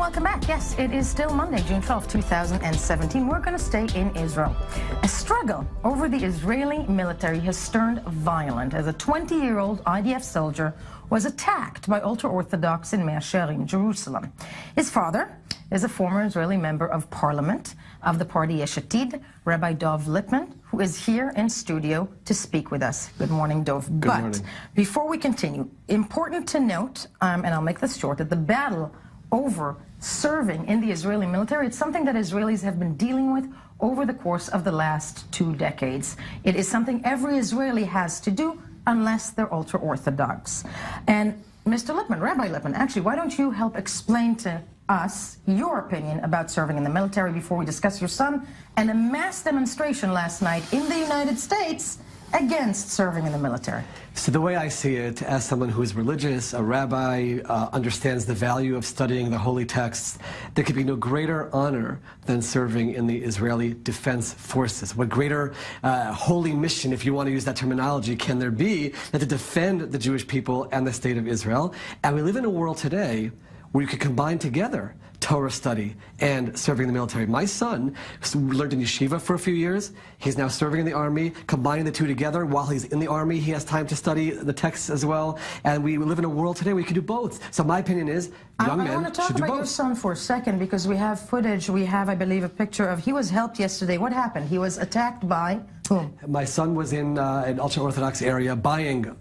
welcome back. Yes, it is still Monday, June 12, 2017. We're going to stay in Israel. A struggle over the Israeli military has turned violent as a 20-year-old IDF soldier was attacked by ultra-Orthodox in Mea Shearim, Jerusalem. His father is a former Israeli member of parliament of the party Yesh Atid, Rabbi Dov Lipman, who is here in studio to speak with us. Good morning, Dov. Good morning. Before we continue, important to note, and I'll make this short, that the battle over serving in the Israeli military, it's something that Israelis have been dealing with over the course of the last 2 decades. It is something every Israeli has to do unless they're ultra-Orthodox. And Mr. Lipman, Rabbi Lipman, actually, why don't you help explain to us your opinion about serving in the military before we discuss your son and a mass demonstration last night in the United States against serving in the military? So the way I see it, as someone who is religious, a rabbi, understands the value of studying the holy texts, there could be no greater honor than serving in the Israeli Defense Forces. What greater holy mission, if you want to use that terminology, can there be than to defend the Jewish people and the state of Israel? And we live in a world today where you could combine together Torah study and serving in the military. My son learned in yeshiva for a few years. He's now serving in the army. Combining the two together, while he's in the army, he has time to study the texts as well. And we live in a world today where you can do both. So my opinion is, young men should do both. I want to talk about your son for a second, because we have footage. We have, I believe, a picture of, he was helped yesterday. What happened? He was attacked by whom? My son was in an ultra-Orthodox area buying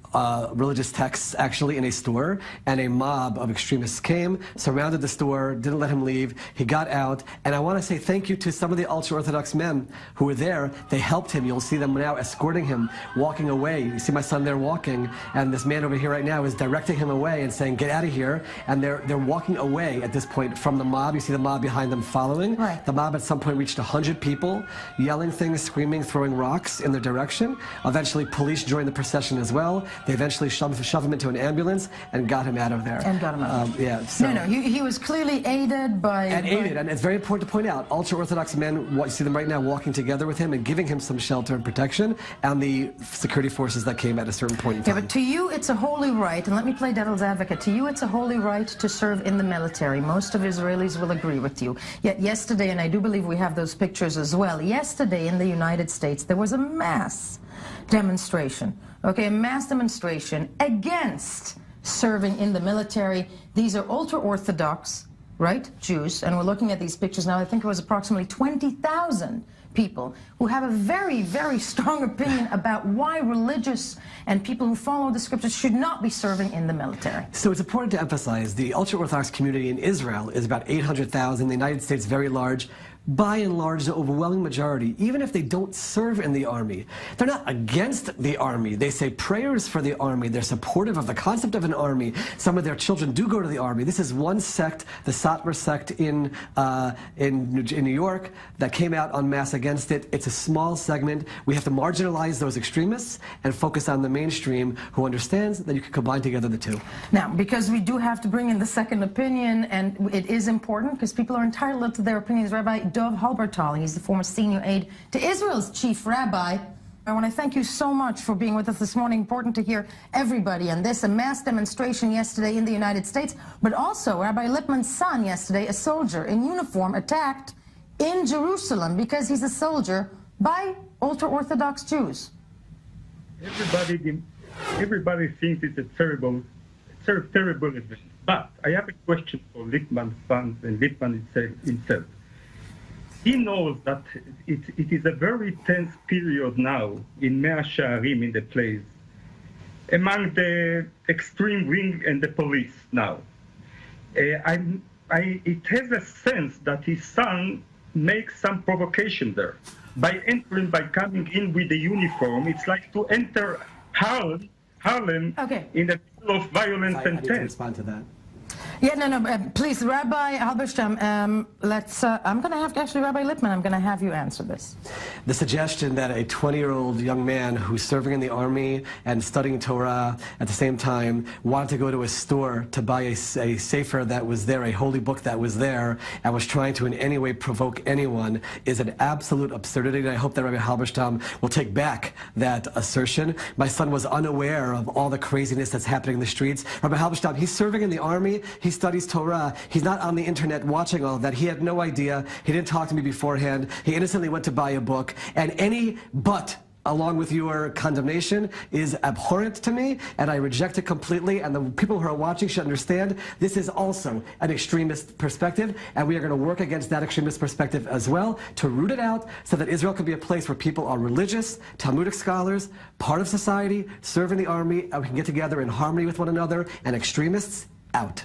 religious texts, actually, in a store, and a mob of extremists came, surrounded the store, didn't let him leave. He got out, and I want to say thank you to some of the ultra-Orthodox men who were there. They helped him. You'll see them now escorting him, walking away. You see my son there walking, and this man over here right now is directing him away and saying, get out of here. And they're walking away at this point from the mob. You see the mob behind them following. Right. The mob at some point reached 100 people, yelling things, screaming, throwing rocks in their direction. Eventually, police joined the procession as well. They eventually shoved him into an ambulance and got him out of there. And got him out. Yeah. So, no, he was clearly aided by... And it's very important to point out, ultra-Orthodox men, you see them right now walking together with him and giving him some shelter and protection, and the security forces that came at a certain point in time. Yeah, but to you, it's a holy right, and let me play devil's advocate. To you, it's a holy right to serve in the military. Most of Israelis will agree with you. Yet yesterday, and I do believe we have those pictures as well, yesterday in the United States, there was a mass demonstration, okay, a mass demonstration against serving in the military. These are ultra-Orthodox, right, Jews, and we're looking at these pictures now. I think it was approximately 20,000 people who have a very, very strong opinion about why religious and people who follow the scriptures should not be serving in the military. So it's important to emphasize the ultra-Orthodox community in Israel is about 800,000, the United States very large. By and large, the overwhelming majority, even if they don't serve in the army, they're not against the army. They say prayers for the army. They're supportive of the concept of an army. Some of their children do go to the army. This is one sect, the Satmar sect in New York, that came out en masse against it. It's a small segment. We have to marginalize those extremists and focus on the mainstream who understands that you can combine together the two. Now, because we do have to bring in the second opinion, and it is important because people are entitled to their opinions, Rabbi Dov Lipman, he's the former senior aide to Israel's chief rabbi. I want to thank you so much for being with us this morning. Important to hear everybody on this. A mass demonstration yesterday in the United States, but also Rabbi Lipman's son yesterday, a soldier in uniform, attacked in Jerusalem because he's a soldier by ultra-Orthodox Jews. Everybody thinks it's a terrible event. But I have a question for Lipman's son and Lipman himself. He knows that it is a very tense period now in Mea Shearim, in the place, among the extreme wing and the police now. It has a sense that his son makes some provocation there. By coming in with the uniform, it's like to enter Harlem in the middle of violence and I need to respond to that. Yeah, no, please, Rabbi Halberstam, I'm going to have, actually, Rabbi Lipman, I'm going to have you answer this. The suggestion that a 20-year-old young man who's serving in the army and studying Torah at the same time wanted to go to a store to buy a sefer that was there, a holy book that was there, and was trying to in any way provoke anyone is an absolute absurdity, and I hope that Rabbi Halberstam will take back that assertion. My son was unaware of all the craziness that's happening in the streets. Rabbi Halberstam, he's serving in the army. He he studies Torah. He's not on the internet watching all of that. He had no idea. He didn't talk to me beforehand. He innocently went to buy a book. And any but along with your condemnation is abhorrent to me, and I reject it completely. And the people who are watching should understand this is also an extremist perspective, and we are going to work against that extremist perspective as well to root it out so that Israel can be a place where people are religious, Talmudic scholars, part of society, serve in the army, and we can get together in harmony with one another, and extremists out.